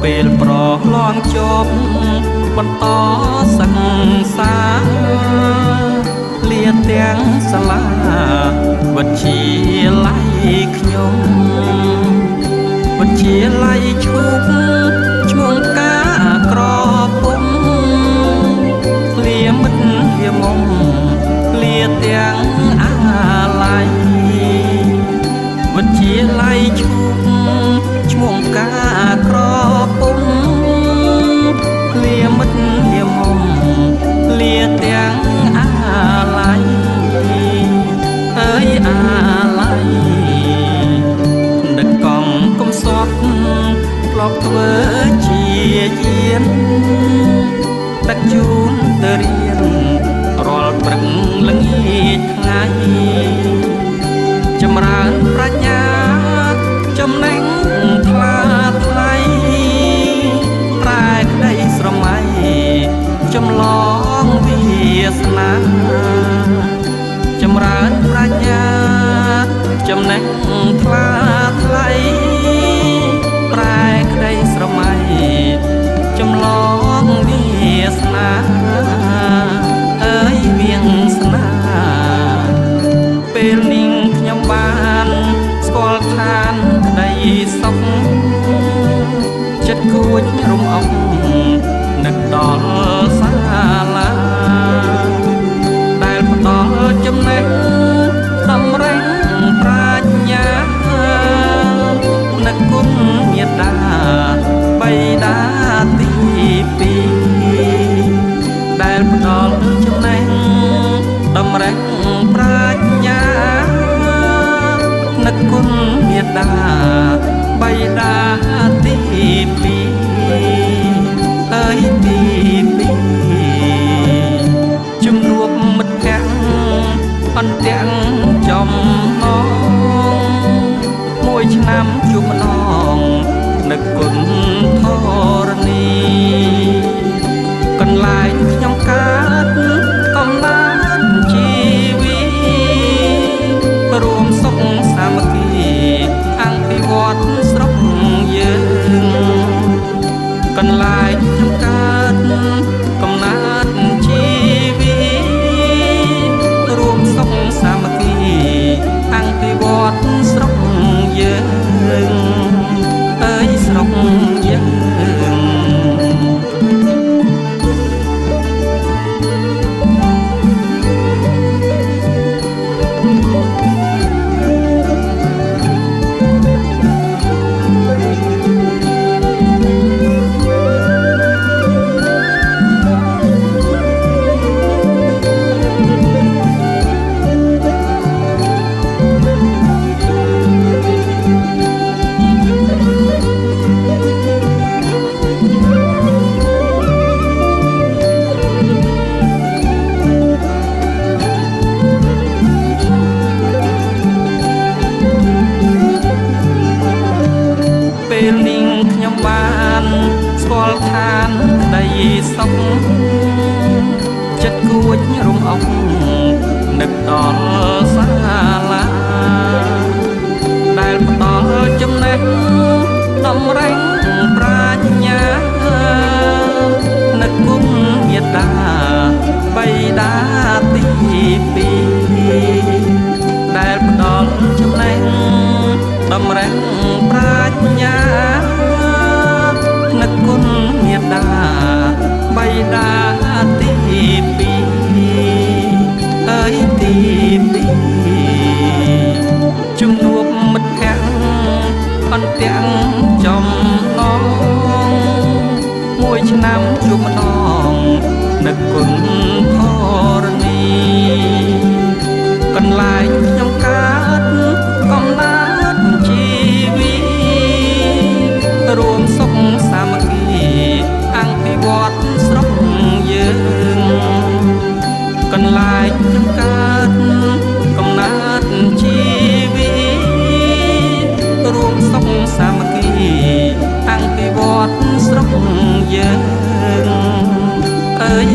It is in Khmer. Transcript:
ពេលប្រឡងជប់បន្តសង្សារលាទាំងសាលាវិទ្យាល័យខ្ញុំវិទ្យាល័យឈប់ឈ្មោះការក្រពុំលាមិត្តលាមុំលាទាំងអាល័យវិទ្យាល័យឈប់ឈ្មោះការក្រពុំលាមិត្តលាមុំលាទាំងអាល័យអើយអាល័យដឹកកង់កំសត់ធ្លាប់ធ្វើជាយានដឹកជូនទៅរៀនរាល់ព្រឹកល្ងាចថ្ងៃចម្រើនប្រាជ្ញាចំណេញថ្លាថ្លៃប្រែក្តីស្រមៃចម្លងវាសនាចម្រើនប្រាជ្ញាចំណេញថ្លាថ្លៃប្រែក្តីស្រមៃចម្លងវាសនាអើយវាសនាពេលនាងខ្ញុំបានស្គាល់ឋានក្តីសុខចិត្តគួចរំអងនឹកដល់សាលាដែលផ្ដល់ចំណេះតម្រេញប្រាជ្ញានឹកគុណមេត្តាបិតាទីពីរដែលផ្ដល់ចំណេះតម្រេញប្រាជ្ញានឹកគុណមេត្តាបិតាទីពីរអើយទីពីរជំនួបមិត្តភក្តិអន្ទាំងចំណងមួយឆ្នាំជួបម្ដងនឹកគុណធរណីកន្លែងខ្ញុំកើតកំណើតជីវីរួមសុខសាមគ្គីអភិវឌ្ឍស្រុកយើងកន្លែងខ្ញុំកើតកំណើតជីវីរួមសុខសាមគ្គីអភិវឌ្ឍស្រុកយើងអើយស្រុកយើងពេលនាងខ្ញុំបានស្គាល់ឋានក្តីសុខចិត្តគួចរំអងនឹកដល់សាលាដែលផ្ដល់ចំណេះតម្រេញប្រាជ្ញានឹកគុណមេត្តាបិតាទីពីរដែលផ្ដល់ចំណេះតម្រេញប្រាជ្ញានឹកគុណមេត្តាបិតាទីពីរអើយទីពីរជំនួបមិត្តភក្តិអន្ទាំងចំណងមួយឆ្នាំជួបម្ដងនឹកគុណធរណីកន្លែងខ្ញុំកើតកំណើតជីវីរួមសុខសាមគ្គីអភិវឌ្ឍស្រុកយើងកន្លែងខ្ញុំកើតកំណើតជីវីរួមសុខសាមគ្គីអភិវឌ្ឍស្រុកយើងអើយ